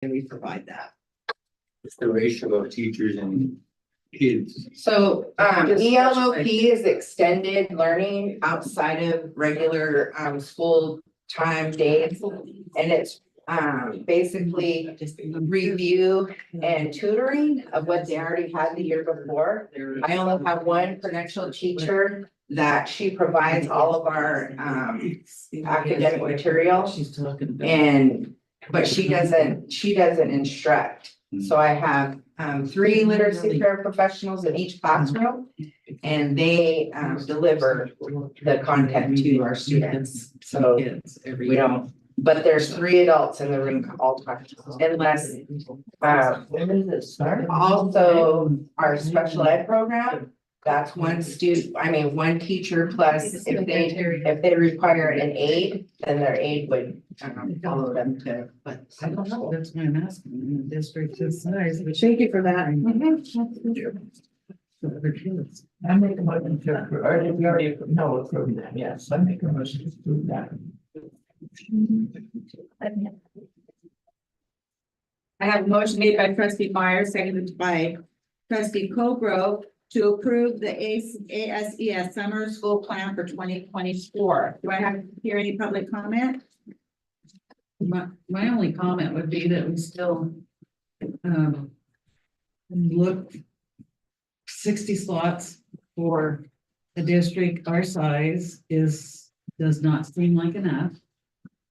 and we provide that. It's the ratio of teachers and kids. So, Just ELOP is extended learning outside of regular, school time days. And it's, basically review and tutoring of what they already had the year before. I only have one credentialed teacher that she provides all of our, academic material. She's talking about. And, but she doesn't instruct. So I have, 3 literacy paraprofessionals in each classroom. And they, deliver the content to our students. So we don't, but there's 3 adults in the room all time. Unless, also our special ed program, that's one one teacher plus if they require an aide, then their aide would follow them to, but I don't know, that's why I'm asking, in the district this size, but thank you for that. For other kids. I make a motion to approve, or did we already approve that? Yes, I make a motion to approve that. I have a motion made by trustee Myers, seconded by trustee Colgrove to approve the ASES summer school plan for 2024. Do I have hear any public comment? My only comment would be that we still look 60 slots for a district our size does not seem like enough.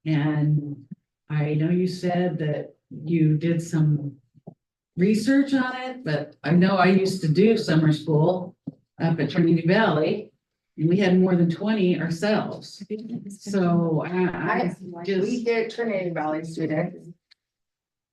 And I know you said that you did some research on it, but I know I used to do summer school up at Trinity Valley. And we had more than 20 ourselves. So I we just, get Trinity Valley students.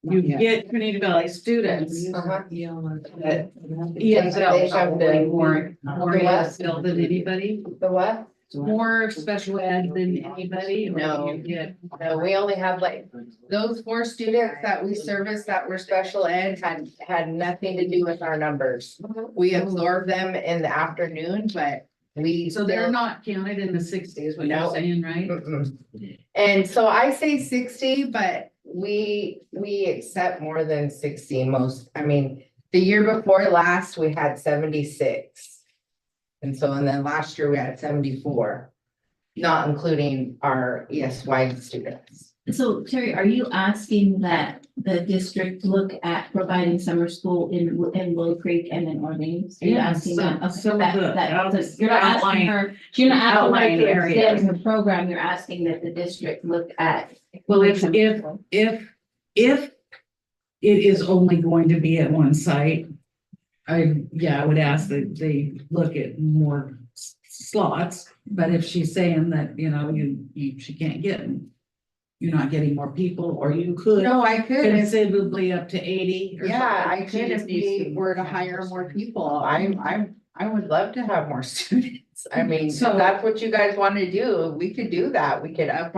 you get Trinity Valley students. Uh-huh. But Yeah, ESL they is have probably the- more Yeah. ESL than anybody, The what? more special ed than anybody. or No. you get- No, we only have like, those 4 students that we serviced that were special ed had nothing to do with our numbers. We absorbed them in the afternoon, but we. So they're still- not counted in the 60 is what you're No. saying, right? Mm-mm. And so I say 60, but we accept more than 60 most, the year before last, we had 76. And then last year we had 74, not including our ESY students. So Terry, are you asking that the district look at providing summer school in Willow Creek and in Orleans? Are you Yeah, asking some- that? some of That- the that- out- You're not asking outlying- her, you're not asking outlying her to areas. extend her program, you're asking that the district look at. Well, if it is only going to be at one site, I would ask that they look at more slots, but if she's saying that, she can't get them. You're not getting more people, or you could No, I could, if- conceivably up to 80. or yeah, something. I She could just if needs we were to hire more people. I would love to have more students. So- If that's what you guys want to do, we could do that. We could up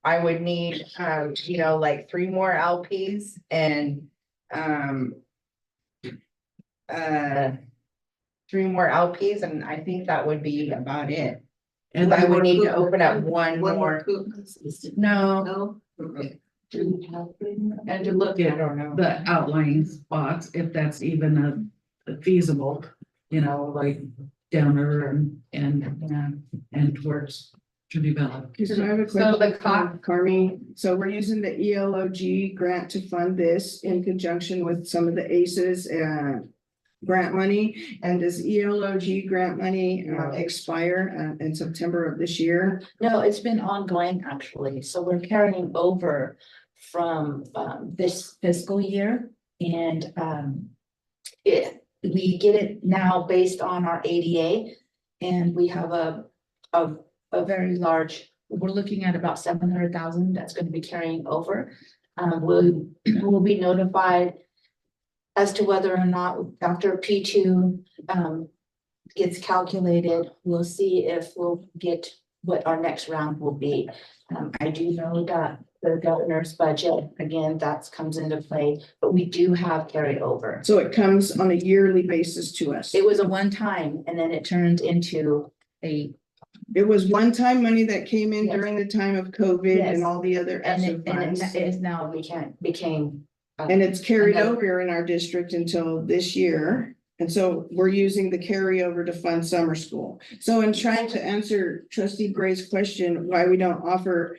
I would need, like 3 more LPs and, 3 more LPs, and I think that would be about it. And I would need to cook- open up one more. cook. No. No. And to look at don't know. the outlying spots, if that's even a feasible, like downriver and towards Trinity Valley. So I have a So the question, Carmi. So we're using the ELOG grant to fund this in conjunction with some of the ACEs grant money. And does ELOG grant money expire in September of this year? No, it's been ongoing actually. So we're carrying over from this fiscal year and we get it now based on our ADA. And we have a very large, we're looking at about 700,000 that's going to be carrying over. We'll be notified as to whether or not after P2 gets calculated, we'll see if we'll get what our next round will be. I do know that the governor's budget, again, that comes into play, but we do have carryover. So it comes on a yearly basis to us. It was a one time and then it turned into It was one-time money that came in Yes. during the time of COVID Yes. and all the other. and ESSER it funds. is now became And it's carried Another- over in our district until this year. And so we're using the carryover to fund summer school. So in trying to answer trustee Gray's question, why we don't offer,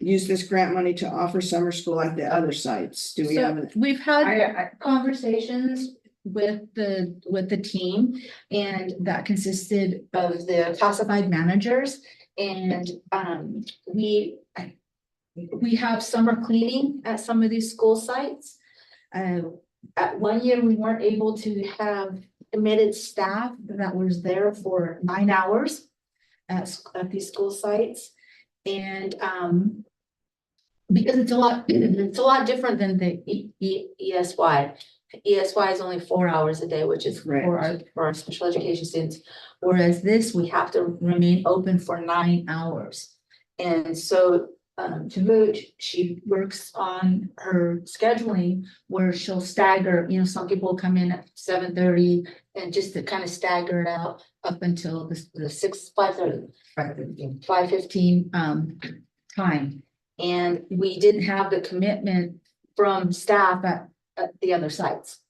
use this grant money to offer summer school at the other sites, do we have So it? we've had I, conversations with the team, and that consisted of the classified managers. And we have summer cleaning at some of these school sites. At one year, we weren't able to have committed staff that was there for 9 hours at these school sites. And because it's a lot different than the ESY. ESY is only 4 hours a day, which is Right. for our special education students. Whereas this, we have to remain open for 9 hours. And so, Tamuj, she works on her scheduling where she'll stagger, some people come in at 7:30 and just to kind of stagger it out up until the 5:15 time. And we didn't have the commitment from staff at the other sites.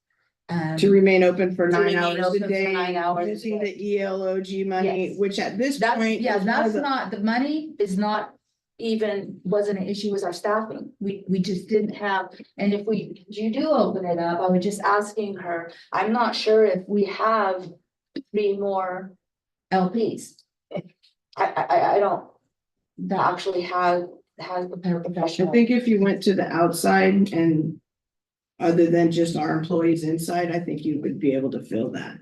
To remain open for To 9 remain hours a open for day, 9 hours a using day. the ELOG money, Yes. which at this That's, point. yeah, is one of that's the- not, the money is not wasn't an issue with our staffing. We just didn't have, and if you do open it up, I was just asking her, I'm not sure if we have 3 more LPs. I don't, that actually has the I paraprofessional. think if you went to the outside and other than just our employees inside, I think you would be able to fill that.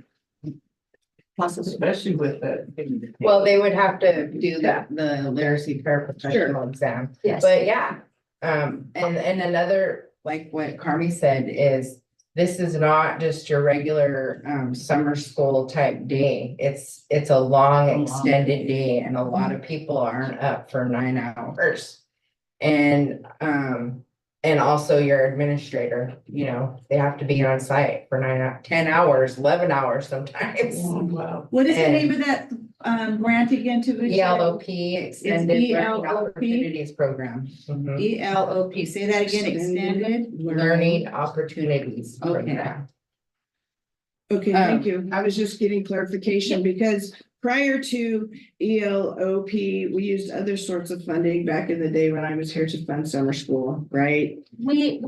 Possibly. Especially with the. well, they would have to do that, the literacy paraprofessional exam. Yes. But yeah, and another, like what Carmi said is, this is not just your regular, summer school type day. It's a long extended day and a lot of people aren't up for 9 hours. And also your administrator, they have to be on site for 10 hours, 11 hours sometimes. Wow. What is the And- name of that grant again to? ELOP, Extended Learning ELOP? Opportunities Program. Mhm. ELOP, say that again, extended. Learning Opportunities Okay. Program. Okay, thank you. I was just getting clarification because prior to ELOP, we used other sorts of funding back in the day when I was here to fund summer school, right? We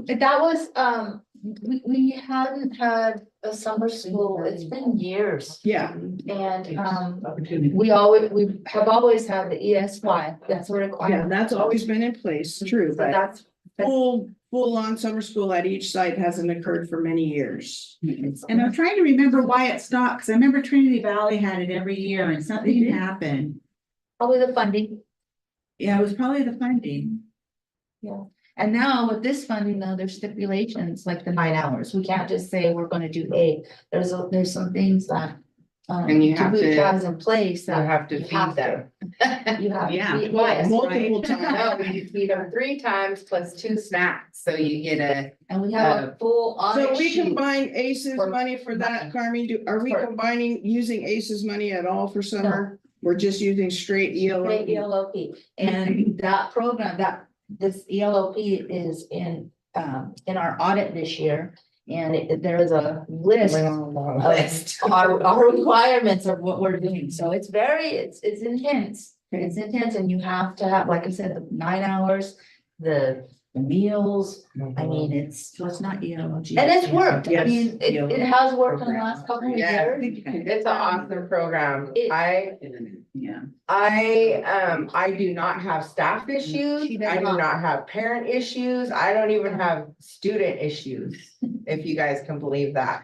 hadn't had a summer school, it's been years. Yeah, And Opportunity. we have always had the ESY, that's a yeah, requirement. that's always been in place, true, So but that's, full on summer school at each site hasn't occurred for many years. And I'm trying to remember why it stopped, because I remember Trinity Valley had it every year and something happened. probably the funding. Yeah, it was probably the funding. And now with this funding, though, there's stipulations like the 9 hours. We can't just say we're gonna do 8. There's some things that. And you have Tabuch to- has in place You that have to you feed have to- them. you have. to Yeah. feed twice, Multiple right? No, times. you feed them 3 times plus 2 snacks, so you get a. And we have a full So audit we sheet. combine ACES For- money for that, Carmi, are we For- combining, using ACES money at all for summer? We're just using straight Straight ELO. ELOP, and that program, this ELOP is in our audit this year. And there is a list of our requirements of what we're doing, so it's intense. It's intense, and you have to have, like I said, the 9 hours, the meals, I mean, So it's not ELOG. and it's worked, I Yes. mean, it has worked in the last couple of Yeah. years. It's an awesome program. It- Yeah. I do not have staff issues. She does I do not. not have parent issues. I don't even have student issues, if you guys can believe that.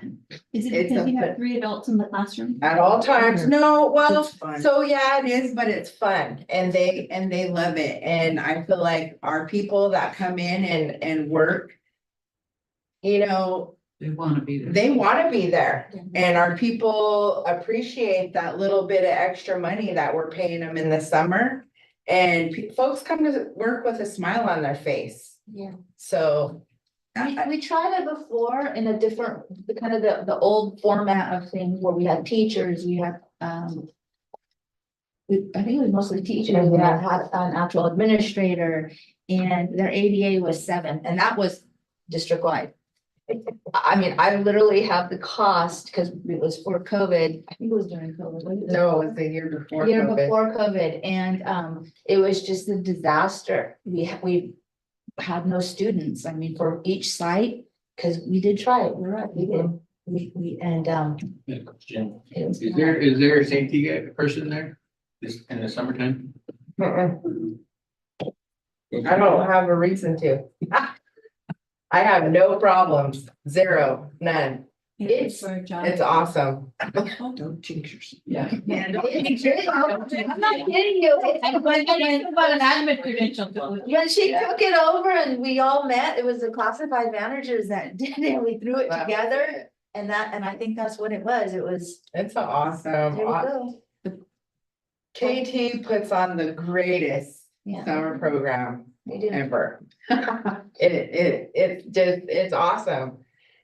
Is it It's because a you fit- have 3 adults in the classroom? At all times, no, well, It's fun. so yeah, it is, but it's fun and they love it. And I feel like our people that come in and work, They want to be there. they want to be there. And our people appreciate that little bit of extra money that we're paying them in the summer. And folks come to work with a smile on their face. Yeah. So, We tried it before in a different, the old format of things where we had teachers, we had, I think it was mostly teachers, we had an actual administrator, and their ADA was 7, and that was district-wide. I mean, I literally have the cost, because it was for COVID, I think it was during COVID. wasn't it? No, it was the year before Year COVID. before COVID, and it was just a disaster. We had no students, I mean, for each site, because we did try it, you're right, we did. We, and Yeah, question. it was. Is there a safety guy person there this in the summertime? Mm-mm. I don't have a reason to. I have no problems, zero, none. It's awesome. Don't jinx yourself. Yeah. I'm not kidding you. About an admin credential. When she took it over and we all met, it was the classified managers that did it, we threw it together. And I think that's what it was, It's awesome. there we go. KT puts on the greatest Yeah, summer program they do. ever. It's awesome.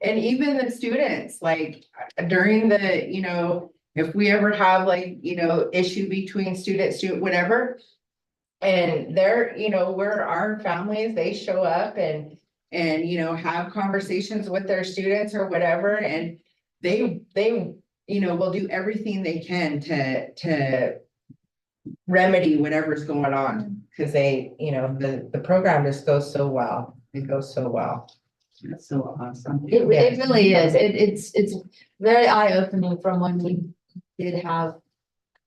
And even the students, like during the, if we ever have like, issue between student, whatever. And they're, we're our families, they show up and, have conversations with their students or whatever, and they, will do everything they can to remedy whatever's going on. Cause they, the program just goes so well. It goes so well. That's so awesome. It really is. It's very eye-opening from when we did have.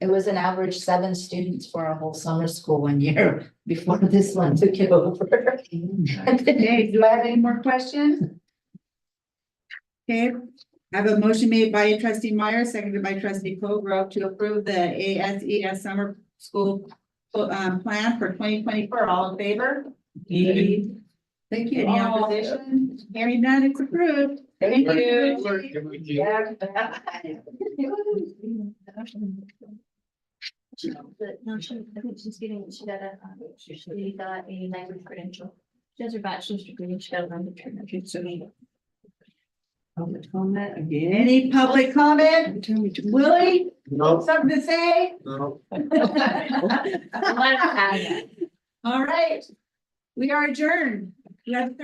It was an average 7 students for a whole summer school one year before this one took it over. Okay, do I have any more questions? Okay, I have a motion made by trustee Meyer, seconded by trustee Colgrove to approve the ASES summer school plan for 2024. All in favor? Thank you. Any all. opposition? Hearing none, it's approved. Thank you. Yeah. No, she, I think she's getting, she got a language credential. She has her bachelor's degree and she got a language credential. Public comment again. Any public comment? Willie, No, something to say? no. All right, we are adjourned. We have 30